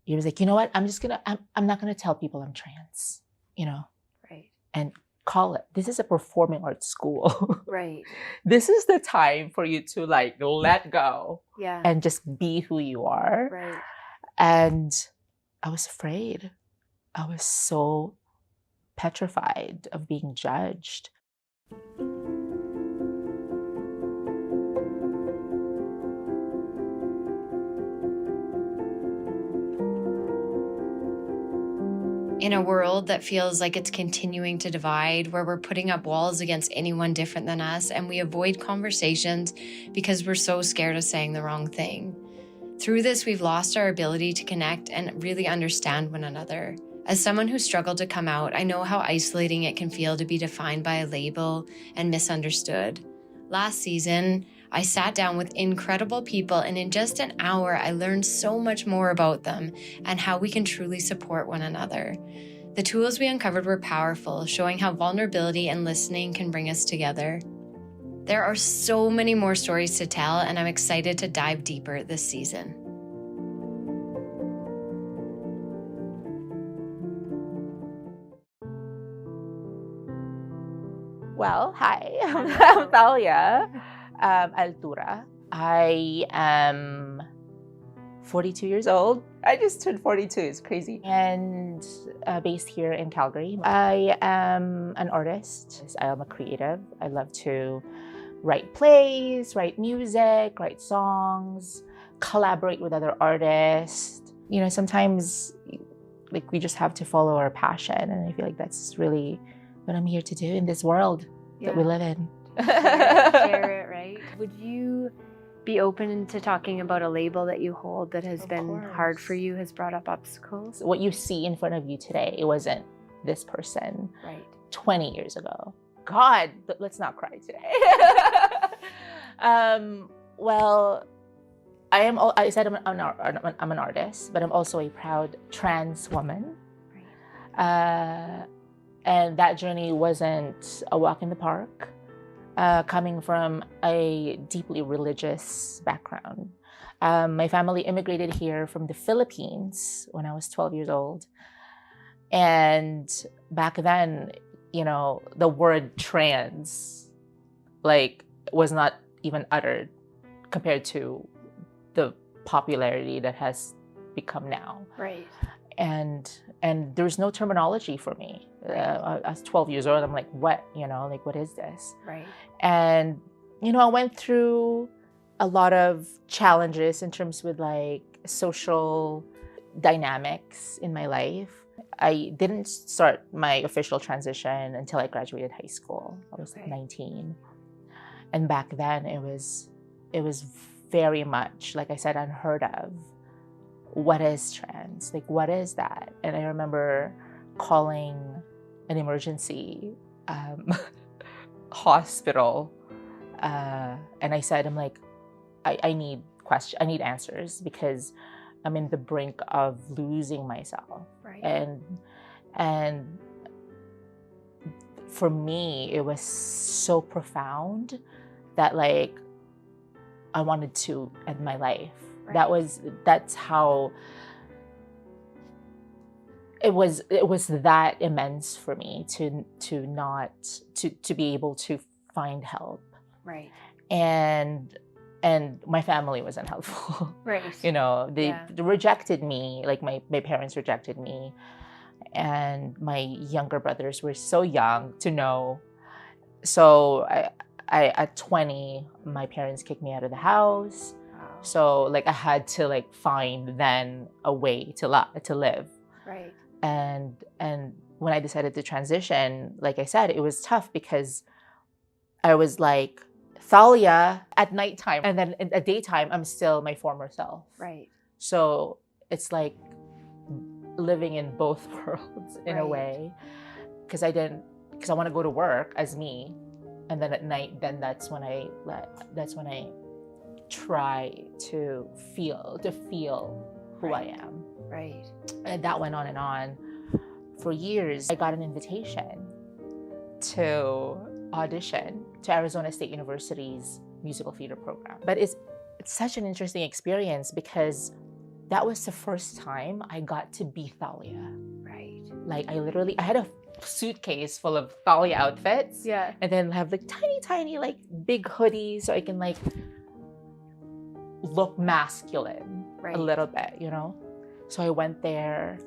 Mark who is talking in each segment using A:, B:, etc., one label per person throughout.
A: he was like, you know what? I'm not gonna tell people I'm trans,
B: Right.
A: and call it. This is a performing arts school.
B: Right.
A: This is the time for you to like let go
B: Yeah.
A: and just be who you are.
B: Right.
A: And I was afraid. I was so petrified of being judged.
B: In a world that feels like it's continuing to divide, where we're putting up walls against anyone different than us, and we avoid conversations because we're so scared of saying the wrong thing. Through this, we've lost our ability to connect and really understand one another. As someone who struggled to come out, I know how isolating it can feel to be defined by a label and misunderstood. Last season, I sat down with incredible people, and in just an hour, I learned so much more about them and how we can truly support one another. The tools we uncovered were powerful, showing how vulnerability and listening can bring us together. There are so many more stories to tell, and I'm excited to dive deeper this season.
A: Well, hi, I'm Thalia Altura. I am 42 years old. I just turned 42, it's crazy. And based here in Calgary. I am an artist. I am a creative. I love to write plays, write music, write songs, collaborate with other artists. Sometimes like we just have to follow our passion, and I feel like that's really what I'm here to do in this world that we live in.
B: Share it, right? Would you be open to talking about a label that you hold that has been hard for you, has brought up obstacles?
A: What you see in front of you today, it wasn't this person 20 years ago. God, let's not cry today. Well, I said I'm an artist, but I'm also a proud trans woman. And that journey wasn't a walk in the park. Coming from a deeply religious background. My family immigrated here from the Philippines when I was 12 years old. And back then, the word trans was not even uttered compared to the popularity that has become now.
B: Right.
A: And there's no terminology for me. I was 12 years old. I'm like, what? What is this?
B: Right.
A: And I went through a lot of challenges in terms with social dynamics in my life. I didn't start my official transition until I graduated high school. I was 19, and back then it was very much, like I said, unheard of. What is trans? What is that? And I remember calling an emergency hospital, and I said, I need answers because I'm in the brink of losing myself.
B: Right.
A: And for me, it was so profound that I wanted to end my life. Right. That's how it was that immense for me to be able to find help.
B: Right.
A: And my family wasn't helpful.
B: Right.
A: They rejected me, my parents rejected me, and my younger brothers were so young to know. So I at 20, my parents kicked me out of the house. Wow. So I had to find then a way to live.
B: Right.
A: And when I decided to transition, like I said, it was tough because I was Thalia at nighttime, and then in the daytime, I'm still my former self.
B: Right.
A: So it's living in both worlds in a way, because I want to go to work as me, and then at night, then that's when I try to feel who I am.
B: Right.
A: And that went on and on for years. I got an invitation to audition to Arizona State University's musical theater program. But it's such an interesting experience because that was the first time I got to be Thalia.
B: Right.
A: Like I had a suitcase full of Thalia outfits.
B: Yeah.
A: And then have like tiny like big hoodies so I can like look masculine a little bit, you know? So I went there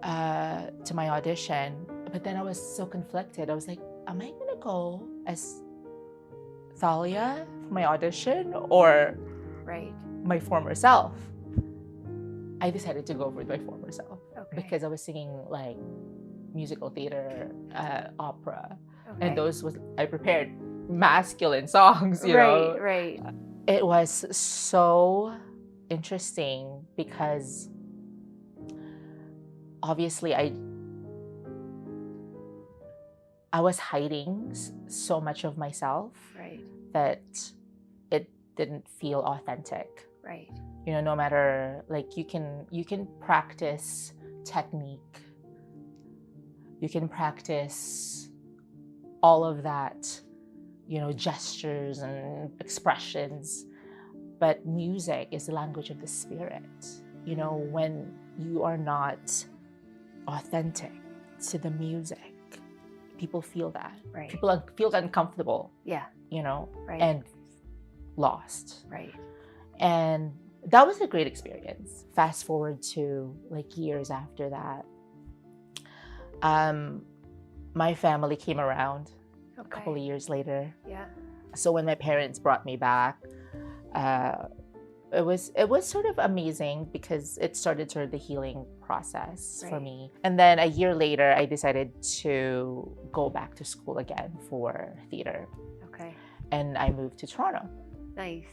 A: to my audition, but then I was so conflicted. I was like, am I gonna go as Thalia for my audition or my former self? I decided to go with my former self because I was singing like musical theater, opera, and I prepared masculine songs, you know?
B: Right.
A: It was so interesting because obviously I was hiding so much of myself that it didn't feel authentic.
B: Right.
A: You know, no matter like you can practice technique, you can practice all of that, you know, gestures and expressions, but music is the language of the spirit. You know, when you are not authentic to the music, people feel that. People feel uncomfortable. Yeah. You know, and lost. Right. And that was a great experience. Fast forward to like years after that, my family came around a couple of years later. Yeah. So when my parents brought me back, it was sort of amazing because it started sort of the healing process for me. And then a year later, I decided to go back to school again for theater. Okay. And I moved to Toronto. Nice.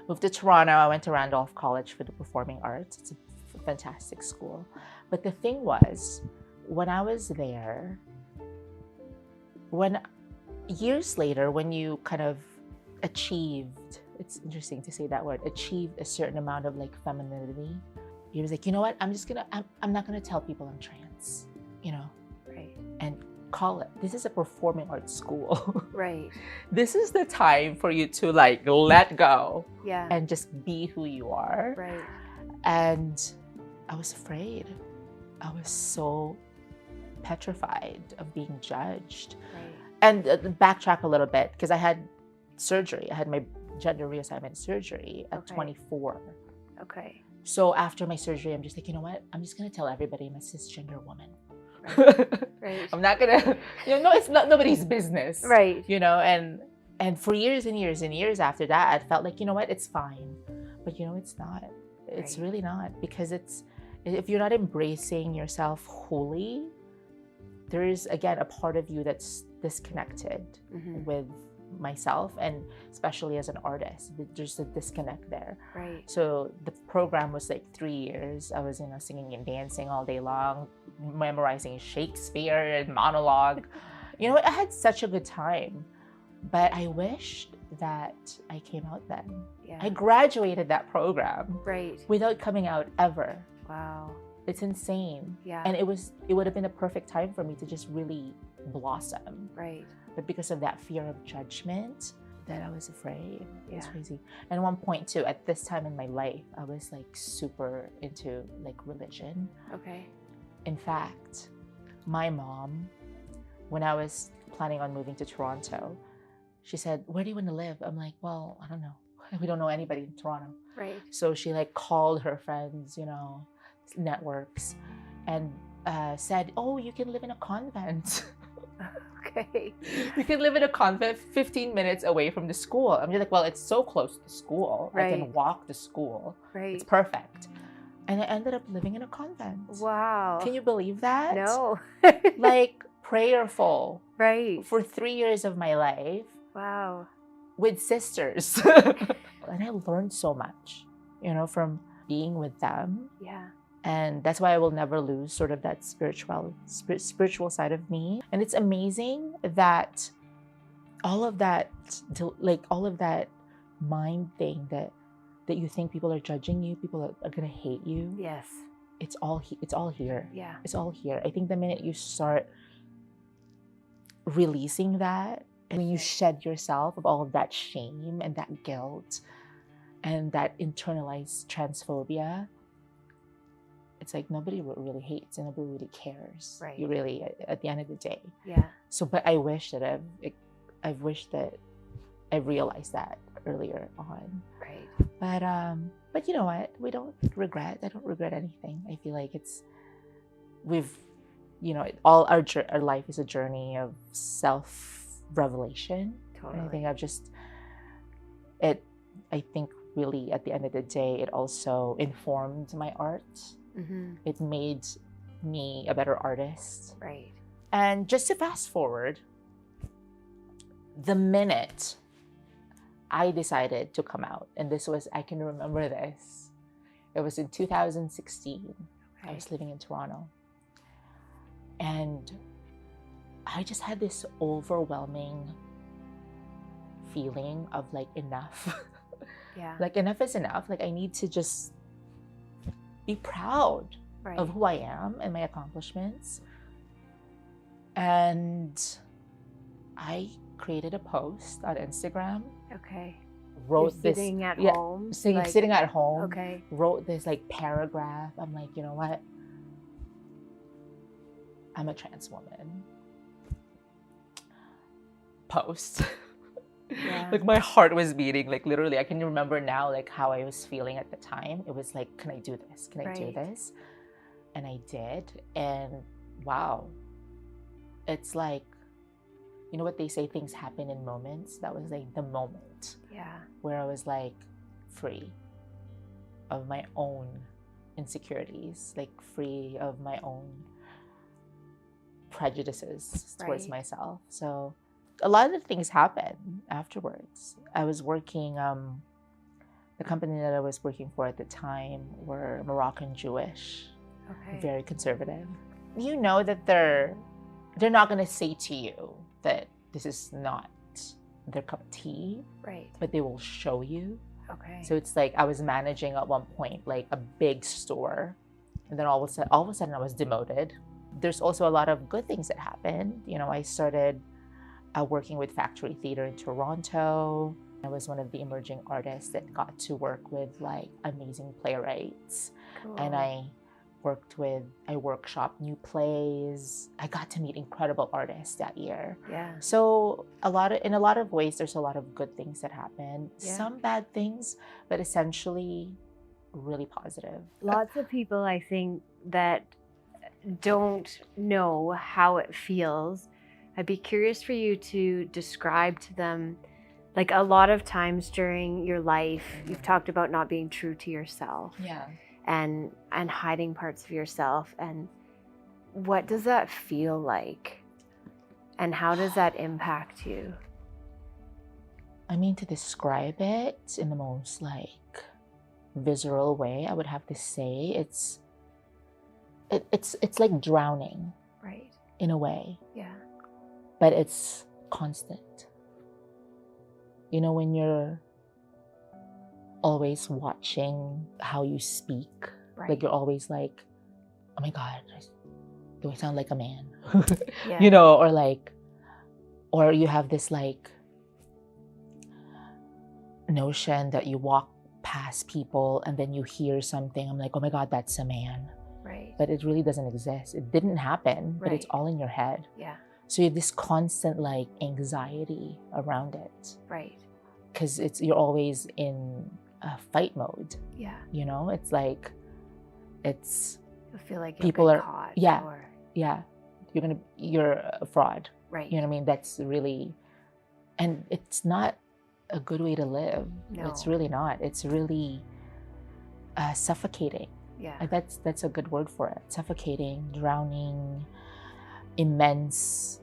A: Moved to Toronto. I went to Randolph College for the Performing Arts. It's a fantastic school. But the thing was, when I was there, years later, when you kind of achieved, it's interesting to say that word, achieved a certain amount of like femininity, you're just like, you know what, I'm not gonna tell people I'm trans, you know? Right. And call it, this is a performing arts school. Right. This is the time for you to like let go. Yeah. And just be who you are. Right. And I was afraid. I was so petrified of being judged. Right. And backtrack a little bit, because I had surgery. I had my gender reassignment surgery at 24. Okay. So after my surgery, I'm just like, you know what? I'm just gonna tell everybody I'm a cisgender woman. Right. I'm not gonna, you know, it's not nobody's business. Right. You know, and for years and years and years after that, I felt like, you know what, it's fine. But you know, it's not. It's really not, because if you're not embracing yourself wholly, there is, again, a part of you that's disconnected with myself, and especially as an artist, there's a disconnect there. Right. So the program was like 3 years. I was, you know, singing and dancing all day long, memorizing Shakespeare and monologue. You know, I had such a good time, but I wished that I came out then. Yeah. I graduated that program without coming out ever. Wow. It's insane. Yeah. And it would have been a perfect time for me to just really blossom. Right. But because of that fear of judgment, that I was afraid. It was crazy. And at one point too, at this time in my life, I was like super into like religion. Okay. In fact, my mom, when I was planning on moving to Toronto, she said, "Where do you want to live?" I'm like, "Well, I don't know. We don't know anybody in Toronto." Right. So she like called her friends, you know, networks, and said, "Oh, you can live in a convent." Okay. You can live in a convent 15 minutes away from the school. I'm just like, well, it's so close to school. Right. I can walk to school. Right. It's perfect. And I ended up living in a convent. Wow. Can you believe that? No. Like prayerful. Right. For 3 years of my life. Wow. With sisters. And I learned so much, you know, from being with them. Yeah. And that's why I will never lose sort of that spiritual side of me. And it's amazing that all of that, like all of that mind thing that you think people are judging you, people are gonna hate you. Yes. It's all here. Yeah. It's all here. I think the minute you start releasing that, and when you shed yourself of all of that shame and that guilt and that internalized transphobia, it's like nobody really hates and nobody really cares.
B: Right.
A: You really, at the end of the day.
B: Yeah.
A: So, but I wish that I've wished that I realized that earlier on.
B: Right.
A: But you know what? I don't regret anything. I feel like all our life is a journey of self-revelation.
B: Totally.
A: And I think really at the end of the day, it also informed my art.
B: Mm-hmm.
A: It made me a better artist.
B: Right.
A: And just to fast forward, the minute I decided to come out, and I can remember this. It was in 2016.
B: Okay.
A: I was living in Toronto. And I just had this overwhelming feeling of like enough.
B: Yeah.
A: Like enough is enough. Like I need to just be proud of who I am and my accomplishments. And I created a post on Instagram.
B: Okay.
A: Wrote
B: You're
A: this
B: sitting at home.
A: sitting at home.
B: Okay.
A: Wrote this like paragraph. I'm like, you know what? I'm a trans woman. Post.
B: Yeah.
A: Like my heart was beating. Like literally, I can remember now like how I was feeling at the time. It was like, can I do this? Can I do this? And I did. And wow. It's like, you know what they say, things happen in moments. That was like the moment.
B: Yeah.
A: Where I was like free of my own insecurities, like free of my own prejudices towards myself. So a lot of things happened afterwards. I was working, the company that I was working for at the time were Moroccan Jewish, very conservative. You know that they're not going to say to you that this is not their cup of tea,
B: right? But
A: they will show you.
B: Okay.
A: So it's like I was managing at one point like a big store, and then all of a sudden I was demoted. There's also a lot of good things that happened. You know, I started working with Factory Theatre in Toronto. I was one of the emerging artists that got to work with like amazing playwrights. Cool. And I workshopped new plays. I got to meet incredible artists that year. Yeah. So in a lot of ways, there's a lot of good things that happened. Yeah. Some bad things, but essentially really positive.
B: Lots of people, I think, that don't know how it feels. I'd be curious for you to describe to them, like a lot of times during your life, you've talked about not being true to yourself.
A: Yeah.
B: And hiding parts of yourself. And what does that feel like? And how does that impact you?
A: I mean, to describe it in the most like visceral way, I would have to say it's like drowning.
B: Right.
A: In a way.
B: Yeah.
A: But it's constant. You know, when you're always watching how you speak, like you're always like, oh my God, do I sound like a man? Yeah. You know, or you have this like notion that you walk past people and then you hear something, I'm like, oh my God, that's a man.
B: Right.
A: But it really doesn't exist. It didn't happen, but it's all in your head.
B: Yeah.
A: So you have this constant like anxiety around it.
B: Right.
A: Because you're always in a fight mode.
B: Yeah.
A: You know, it's like,
B: you feel like
A: people are
B: caught.
A: Yeah. Yeah. You're a fraud.
B: Right.
A: You know what I mean? That's really, and it's not a good way to live.
B: No.
A: It's really not. It's really suffocating.
B: Yeah.
A: That's a good word for it. Suffocating, drowning, immense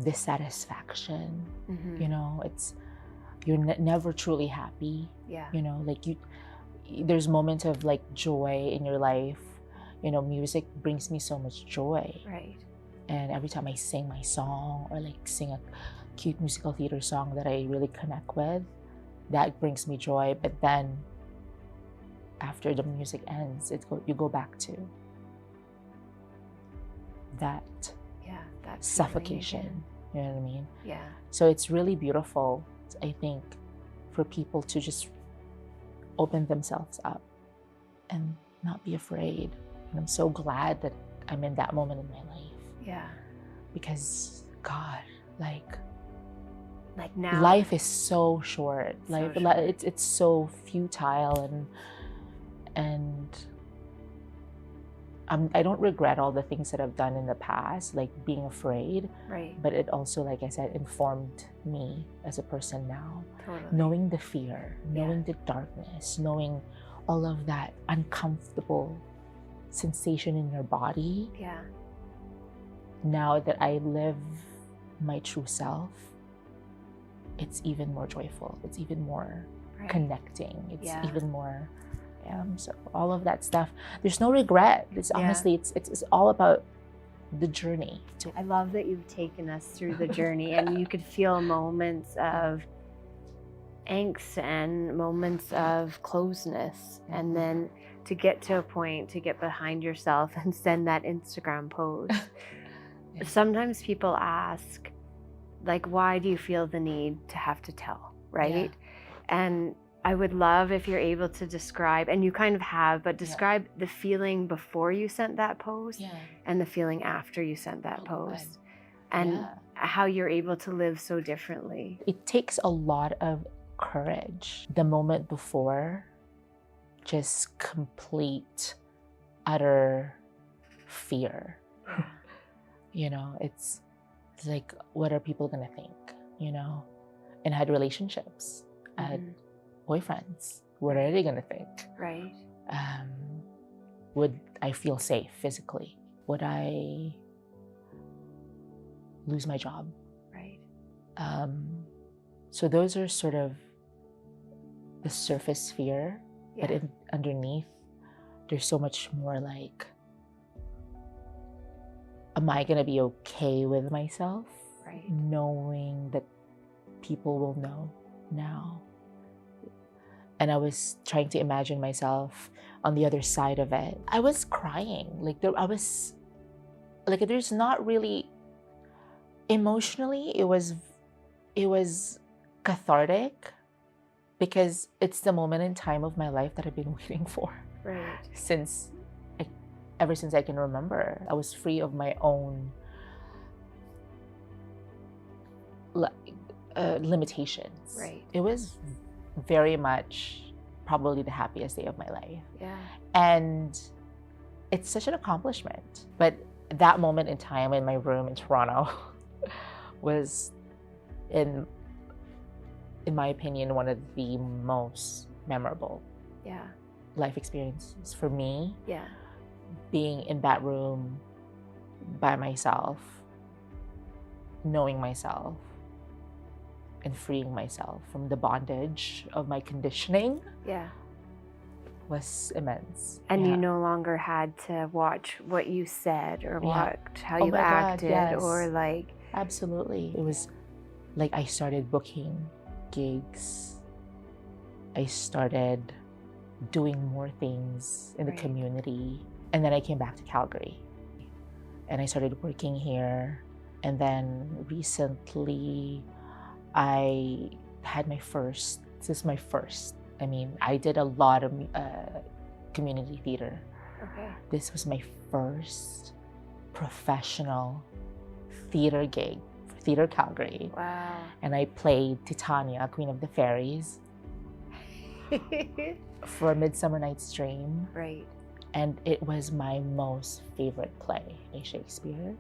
A: dissatisfaction. Mm-hmm. You know, you're never truly happy.
B: Yeah.
A: You know, like there's moments of like joy in your life. You know, music brings me so much joy.
B: Right.
A: And every time I sing my song or like sing a cute musical theater song that I really connect with, that brings me joy. But then after the music ends, you go back to that suffocation. You know what I mean?
B: Yeah.
A: So it's really beautiful, I think, for people to just open themselves up and not be afraid. And I'm so glad that I'm in that moment in my life.
B: Yeah.
A: Because God, like
B: now.
A: life is so short.
B: So
A: Life,
B: short.
A: it's so futile, and I don't regret all the things that I've done in the past, like being afraid.
B: Right.
A: But it also, like I said, informed me as a person now.
B: Totally.
A: Knowing the fear, knowing the darkness, knowing all of that uncomfortable sensation in your body.
B: Yeah.
A: Now that I live my true self, it's even more joyful. It's even more connecting. It's even more, so all of that stuff. There's no regret. It's honestly, it's all about the journey.
B: I love that you've taken us through the journey, and you could feel moments of angst and moments of closeness, and then to get to a point to get behind yourself and send that Instagram post. Sometimes people ask, like, why do you feel the need to have to tell, right? And I would love if you're able to describe, and you kind of have, but describe the feeling before you sent that post and the feeling after you sent that post, and how you're able to live so differently.
A: It takes a lot of courage. The moment before, just complete, utter fear. You know, it's like, what are people gonna think? You know, and I had relationships, I had boyfriends. What are they gonna think?
B: Right.
A: Would I feel safe physically? Would I lose my job?
B: Right.
A: So those are sort of the surface fear, but underneath, there's so much more like, am I gonna be okay with myself?
B: Right.
A: Knowing that people will know now. And I was trying to imagine myself on the other side of it. I was crying. There's not really, emotionally, it was cathartic, because it's the moment in time of my life that I've been waiting for.
B: Right.
A: Ever since I can remember. I was free of my own limitations.
B: Right.
A: It was very much probably the happiest day of my life.
B: Yeah.
A: And it's such an accomplishment. But that moment in time in my room in Toronto was, in my opinion, one of the most memorable life experiences for me.
B: Yeah.
A: Being in that room by myself, knowing myself, and freeing myself from the bondage of my conditioning was immense.
B: And you no longer had to watch what you said or watch how you acted or like...
A: Absolutely. It was like I started booking gigs. I started doing more things in the community. And then I came back to Calgary and I started working here. And then recently I had my first, I did a lot of community theater.
B: Okay.
A: This was my first professional theater gig for Theater Calgary.
B: Wow.
A: And I played Titania, Queen of the Fairies, for Midsummer Night's Dream.
B: Right.
A: And it was my most favorite play by Shakespeare.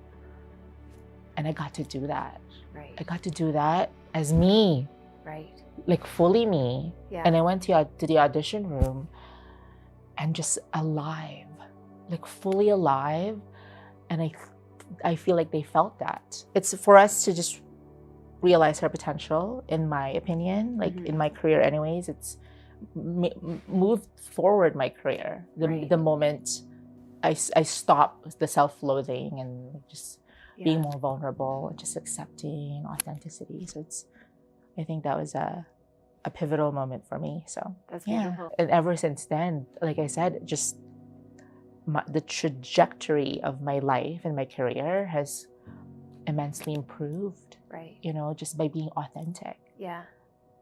A: And I got to do that.
B: Right.
A: I got to do that as me.
B: Right.
A: Like fully me.
B: Yeah.
A: And I went to the audition room and just alive, like fully alive. And I feel like they felt that. It's for us to just realize our potential, in my opinion, like in my career anyways. It's moved forward my career. The moment I stopped the self-loathing and just being more vulnerable and just accepting authenticity. So I think that was a pivotal moment for me. So
B: that's beautiful.
A: And ever since then, like I said, just the trajectory of my life and my career has immensely improved.
B: Right.
A: You know, just by being authentic.
B: Yeah.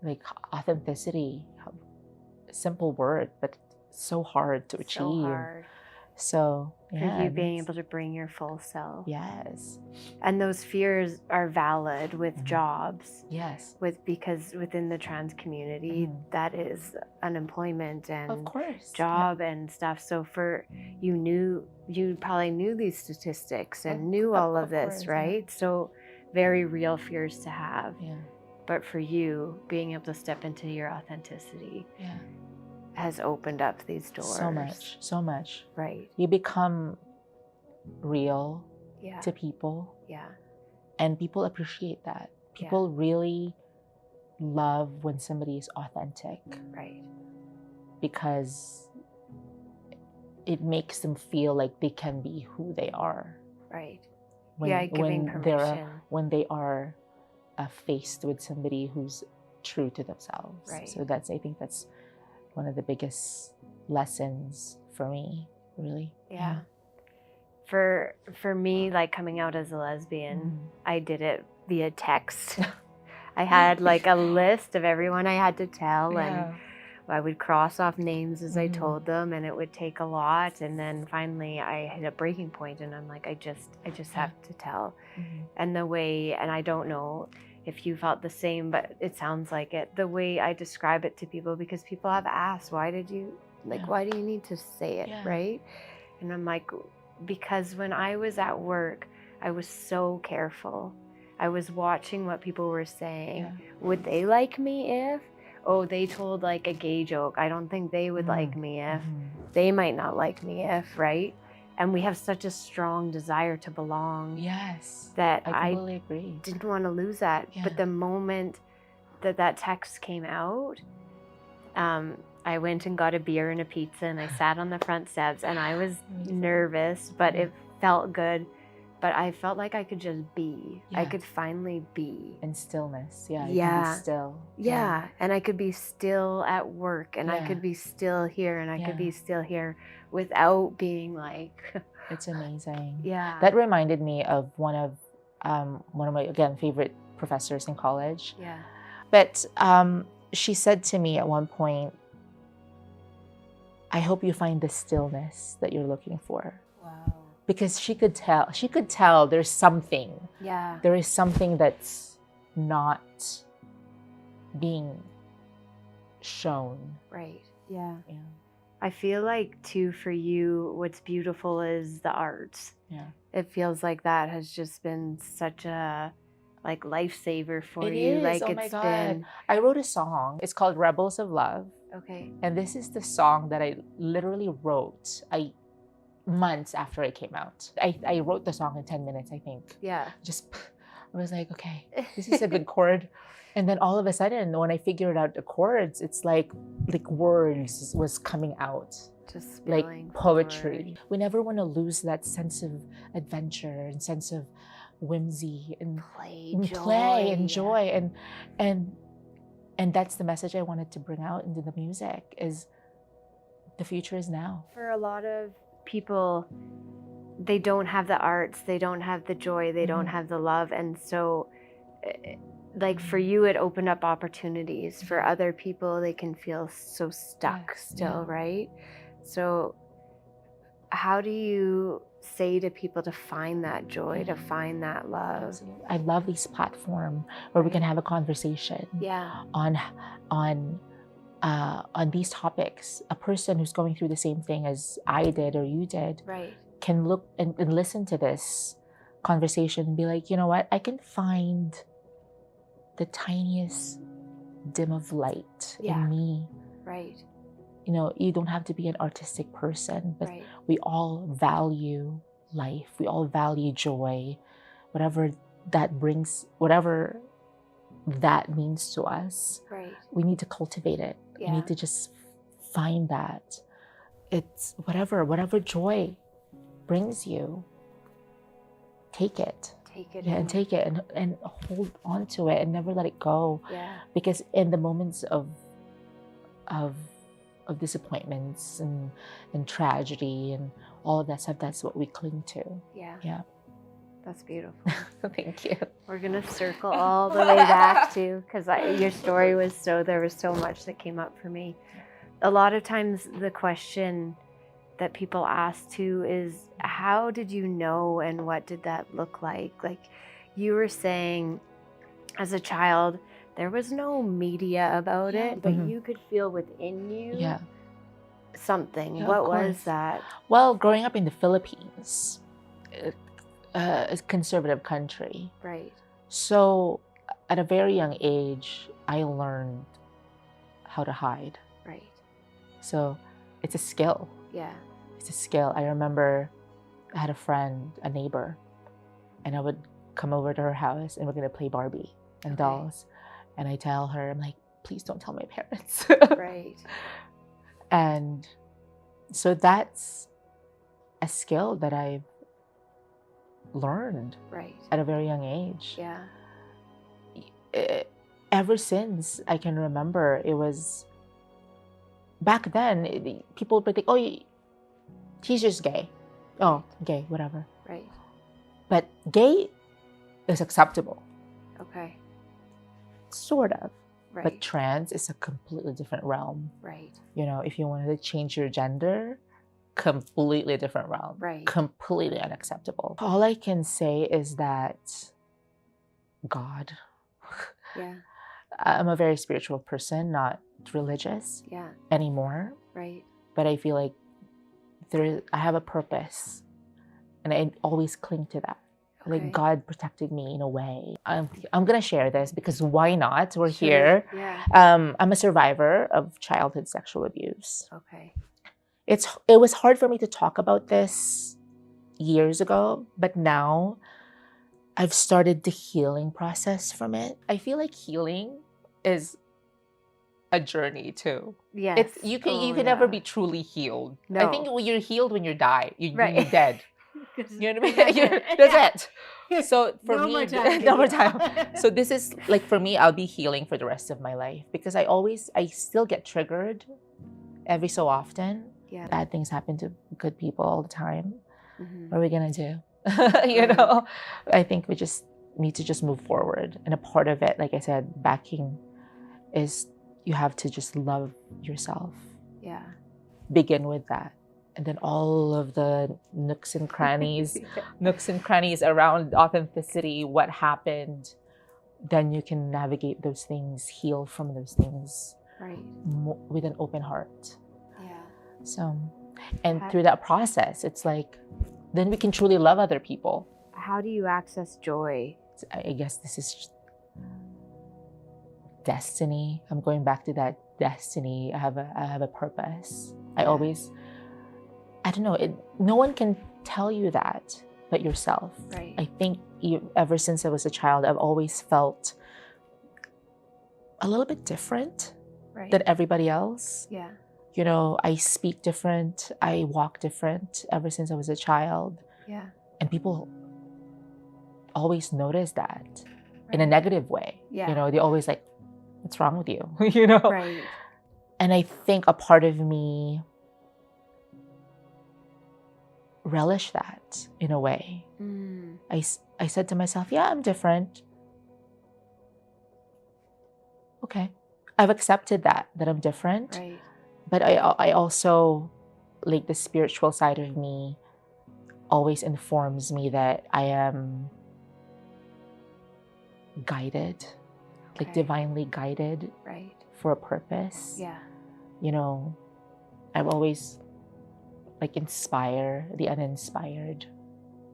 A: Like authenticity, simple word, but so hard to achieve.
B: So hard.
A: So
B: For
A: yeah,
B: you being able to bring your full self.
A: yes.
B: And those fears are valid with jobs.
A: Yes.
B: Because within the trans community, that is unemployment and
A: Of course.
B: job and stuff. So for you probably knew these statistics and knew all of this,
A: course,
B: right? So very real fears to have.
A: Yeah.
B: But for you, being able to step into your authenticity has opened up these doors.
A: So much.
B: Right.
A: You become real to people.
B: Yeah.
A: And people appreciate that. People really love when somebody is authentic.
B: Right.
A: Because it makes them feel like they can be who they are.
B: Right.
A: when
B: Giving permission.
A: When they are faced with somebody who's true to themselves.
B: Right.
A: So I think that's one of the biggest lessons for me, really.
B: Yeah. For me, like coming out as a lesbian, I did it via text. I had like a list of everyone I had to tell, and I would cross off names as I told them, and it would take a lot. And then finally I hit a breaking point, and I'm like, I just have to tell. And and I don't know if you felt the same, but it sounds like it, the way I describe it to people, because people have asked, why do you need to say it, right? And I'm like, because when I was at work, I was so careful. I was watching what people were saying. Would they like me if? Oh, they told like a gay joke. I don't think they would like me if. They might not like me if, right? And we have such a strong desire to belong.
A: Yes.
B: That
A: I totally agree.
B: Didn't want to lose that. But the moment that text came out, I went and got a beer and a pizza, and I sat on the front steps, and I was nervous, but it felt good. But I felt like I could just be. I could finally be.
A: In stillness. Yeah.
B: Yeah.
A: You can be still.
B: Yeah. And I could be still at work, and I could be still here, and I could be still here without being like.
A: It's amazing.
B: Yeah.
A: That reminded me of one of my, again, favorite professors in college.
B: Yeah.
A: But she said to me at one point, I hope you find the stillness that you're looking for.
B: Wow.
A: Because she could tell there's something.
B: Yeah.
A: There is something that's not being shown.
B: Right. Yeah.
A: Yeah.
B: I feel like too, for you, what's beautiful is the arts.
A: Yeah.
B: It feels like that has just been such a like lifesaver for
A: It
B: you.
A: is.
B: Like
A: Oh my God. I wrote a song. It's called Rebels of Love.
B: Okay.
A: And this is the song that I literally wrote months after it came out. I wrote the song in 10 minutes, I think.
B: Yeah.
A: I was like, okay, this is a good chord. And then all of a sudden, when I figured out the chords, it's like words was coming out.
B: Just
A: like poetry.
B: forward.
A: We never want to lose that sense of adventure and sense of whimsy and play and joy. And that's the message I wanted to bring out into the music, is the future is now.
B: For a lot of people, they don't have the arts, they don't have the joy, they don't have the love. And so like for you, it opened up opportunities. For other people, they can feel so stuck still, right? So how do you say to people to find that joy, to find that love?
A: Absolutely. I love this platform where we can have a conversation on these topics. A person who's going through the same thing as I did or you did can look and listen to this conversation and be like, you know what? I can find the tiniest dim of light in me.
B: Right.
A: You know, you don't have to be an artistic person, but we all value life. We all value joy, whatever that brings, whatever that means to us.
B: Right.
A: We need to cultivate it. We need to just find that. It's whatever joy brings you, take it.
B: Take it.
A: And take it and hold on to it and never let it go.
B: Yeah.
A: Because in the moments of disappointments and tragedy and all of that stuff, that's what we cling to.
B: Yeah.
A: Yeah.
B: That's beautiful.
A: Thank you.
B: We're going to circle all the way back to, because your story was there was so much that came up for me.
C: A lot of times the question that people ask too is, how did you know and what did that look like? Like you were saying, as a child, there was no media about it, but you could feel within you something.
A: Yeah,
C: what was that?
A: Well, growing up in the Philippines, a conservative country.
C: Right.
A: So at a very young age, I learned how to hide.
C: Right.
A: So it's a skill.
C: Yeah.
A: It's a skill. I remember I had a friend, a neighbor, and I would come over to her house and we're going to play Barbie and dolls. And I tell her, I'm like, please don't tell my parents.
C: Right.
A: And so that's a skill that I've learned at a very young age.
C: Yeah.
A: Ever since I can remember, it was back then, people would think, oh, he's just gay. Oh, gay, whatever.
C: Right.
A: But gay is acceptable.
C: Okay.
A: Sort of.
C: Right.
A: But trans is a completely different realm.
C: Right.
A: You know, if you wanted to change your gender, completely different realm.
C: Right.
A: Completely unacceptable. All I can say is that God.
C: Yeah.
A: I'm a very spiritual person, not religious anymore.
C: Right.
A: But I feel like I have a purpose, and I always cling to that. Like God protected me in a way. I'm gonna share this because why not? We're here.
C: Yeah.
A: I'm a survivor of childhood sexual abuse.
C: Okay.
A: It was hard for me to talk about this years ago, but now I've started the healing process from it. I feel like healing is a journey too.
C: Yes.
A: You can never be truly healed.
C: No.
A: I think you're healed when you die. You're dead. You know what I mean?
C: That's
A: That's it. So for
C: No
A: me,
C: more time.
A: no more time. So this is like, for me, I'll be healing for the rest of my life because I still get triggered every so often.
C: Yeah.
A: Bad things happen to good people all the time.
C: Mm-hmm.
A: What are we gonna do? You know, I think we just need to just move forward. And a part of it, like I said, backing is you have to just love yourself.
C: Yeah.
A: Begin with that. And then all of the nooks and crannies around authenticity, what happened, then you can navigate those things, heal from those things with an open heart.
C: Yeah.
A: So, and through that process, it's like, then we can truly love other people.
C: How do you access joy?
A: I guess this is destiny. I'm going back to that destiny. I have a purpose. I don't know. No one can tell you that but yourself.
C: Right.
A: I think ever since I was a child, I've always felt a little bit different than everybody else.
C: Yeah.
A: You know, I speak different. I walk different ever since I was a child.
C: Yeah.
A: And people always notice that in a negative way.
C: Yeah.
A: You know, they always like, what's wrong with you? You know?
C: Right.
A: And I think a part of me relish that in a way.
C: Mm.
A: I said to myself, yeah, I'm different. Okay. I've accepted that I'm different.
C: Right.
A: But I also, like, the spiritual side of me always informs me that I am guided, like divinely guided for a purpose.
C: Yeah.
A: You know, I've always like inspire the uninspired.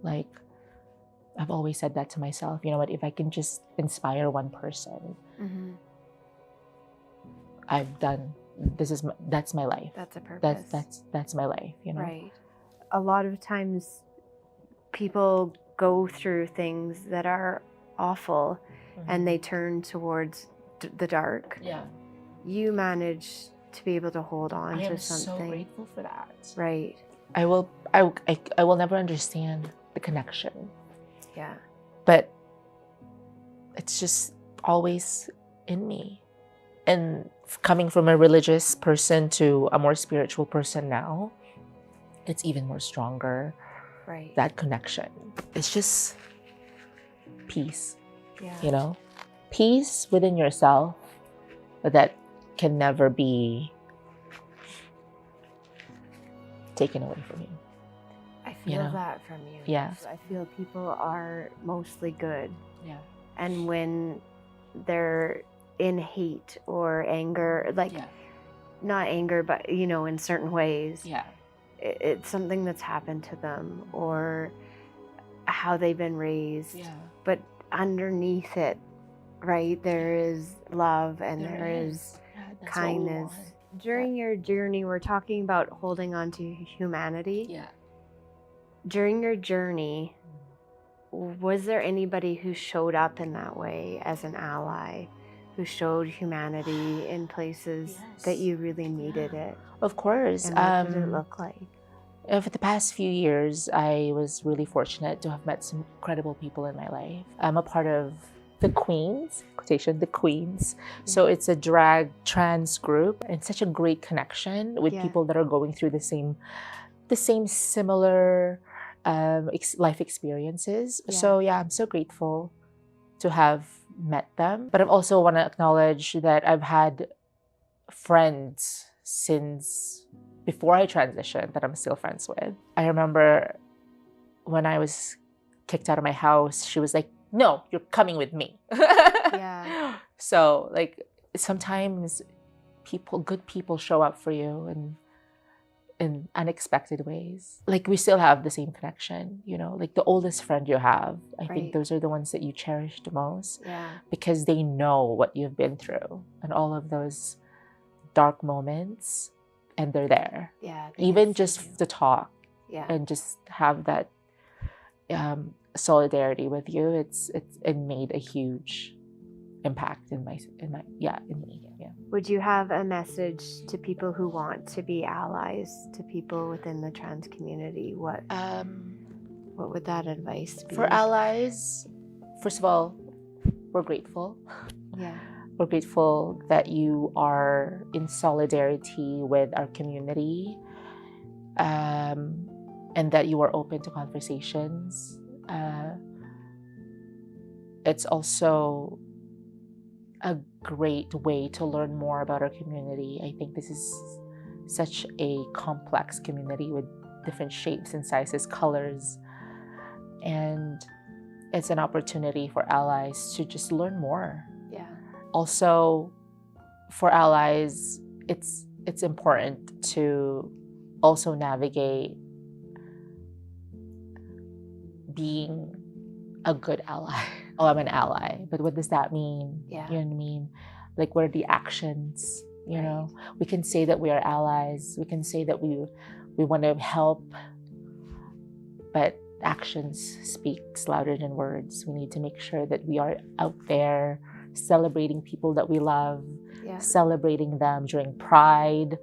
A: Like, I've always said that to myself, you know what, if I can just inspire one person, I've done, that's my life.
C: That's a purpose.
A: That's my life, you know?
C: Right. A lot of times people go through things that are awful and they turn towards the dark.
A: Yeah.
C: You manage to be able to hold on to something.
A: I am so grateful for that.
C: Right.
A: I will never understand the connection.
C: Yeah.
A: But it's just always in me. And coming from a religious person to a more spiritual person now, it's even more stronger.
C: Right.
A: That connection. It's just peace.
C: Yeah.
A: You know? Peace within yourself that can never be taken away from you.
C: I feel
A: You know?
C: that from you.
A: Yeah.
C: I feel people are mostly good.
A: Yeah.
C: And when they're in hate or anger, like not anger, but in certain ways, it's something that's happened to them or how they've been raised.
A: Yeah.
C: But underneath it, right, there is love and there is
A: that's
C: kindness. During your journey, we're talking about holding on to humanity.
A: Yeah.
C: During your journey, was there anybody who showed up in that way as an ally, who showed humanity in places that you really needed it?
A: Of course.
C: And what did it look like?
A: For the past few years, I was really fortunate to have met some incredible people in my life. I'm a part of the Queens, quotation, the Queens. So it's a drag trans group and such a great connection with people that are going through the same similar life experiences. So I'm so grateful to have met them. But I also want to acknowledge that I've had friends since before I transitioned that I'm still friends with. I remember when I was kicked out of my house, she was like, "No, you're coming with me." So like sometimes good people show up for you and in unexpected ways. Like we still have the same connection, like the oldest friend you have. I think those are the ones that you cherish the most because they know what you've been through and all of those dark moments, and they're there. Even just to talk and just have that solidarity with you, it made a huge impact in me.
C: Would you have a message to people who want to be allies to people within the trans community? What would that advice be?
A: For allies, first of all, we're grateful. We're grateful that you are in solidarity with our community, and that you are open to conversations. It's also a great way to learn more about our community. I think this is such a complex community with different shapes and sizes, colors, and it's an opportunity for allies to just learn more. Also, for allies, it's important to also navigate being a good ally. Oh, I'm an ally, but what does that mean? You know what I mean? Like, what are the actions? You know, we can say that we are allies. We can say that we want to help, but actions speaks louder than words. We need to make sure that we are out there celebrating people that we love, celebrating them during Pride,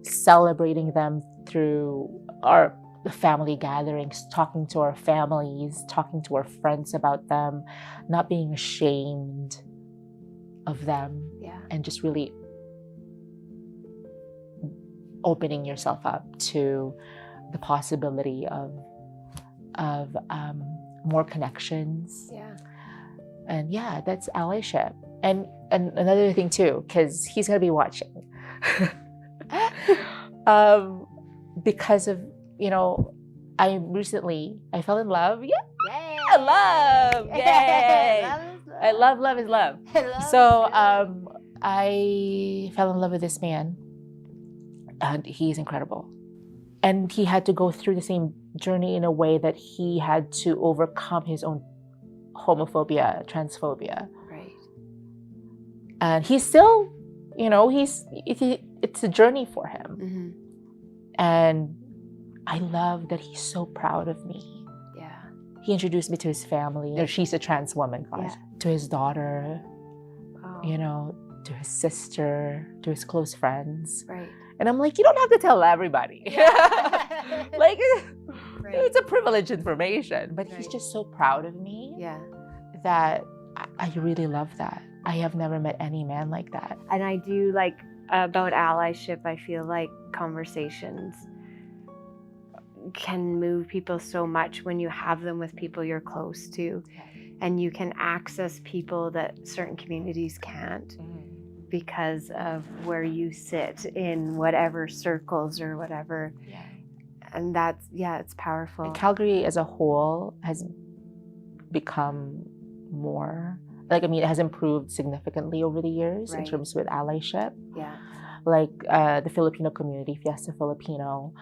A: celebrating them through our family gatherings, talking to our families, talking to our friends about them, not being ashamed of them, and just really opening yourself up to the possibility of more connections. And that's allyship. And another thing too, because he's gonna be watching, because of I fell in love. Love. Yay! I love is love. So I fell in love with this man, and he's incredible. And he had to go through the same journey in a way that he had to overcome his own homophobia, transphobia. And he's still, it's a journey for him. And I love that he's so proud of me. He introduced me to his family. She's a trans woman, to his daughter, to his sister, to his close friends. And I'm like, you don't have to tell everybody. Like, it's a privileged information. But he's just so proud of me that I really love that. I have never met any man like that.
C: And I do like about allyship, I feel like conversations can move people so much when you have them with people you're close to, and you can access people that certain communities can't because of where you sit in whatever circles or whatever. And that's, yeah, it's powerful.
A: Calgary as a whole has become more, like, I mean, it has improved significantly over the years in
C: Right.
A: terms with allyship.
C: Yeah.
A: Like the Filipino community, Fiesta Filipino,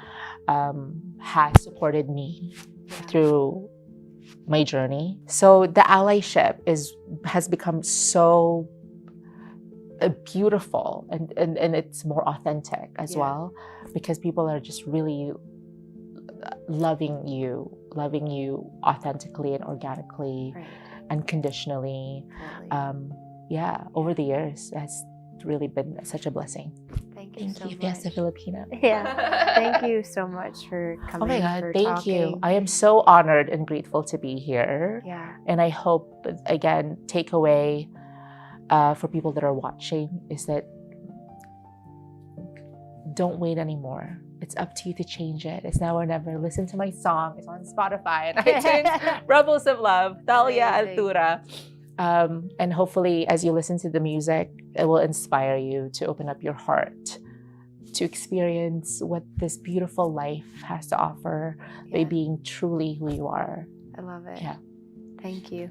A: has supported me through my journey. So the allyship has become so beautiful, and it's more authentic as well, because people are just really loving you authentically and organically,
C: Right.
A: unconditionally.
C: Totally.
A: Over the years, it's really been such a blessing.
C: Thank you so
A: Fiesta
C: much.
A: Filipina.
C: Yeah. Thank you so much for coming.
A: Oh my God,
C: for
A: thank
C: talking.
A: you. I am so honored and grateful to be here.
C: Yeah.
A: And I hope, again, takeaway for people that are watching is that don't wait anymore. It's up to you to change it. It's now or never. Listen to my song. It's on Spotify and iTunes. Rebels of Love, Thalia,
C: Amazing.
A: Altura. And hopefully, as you listen to the music, it will inspire you to open up your heart to experience what this beautiful life has to offer by being truly who you are.
C: I love it.
A: Yeah.
C: Thank you.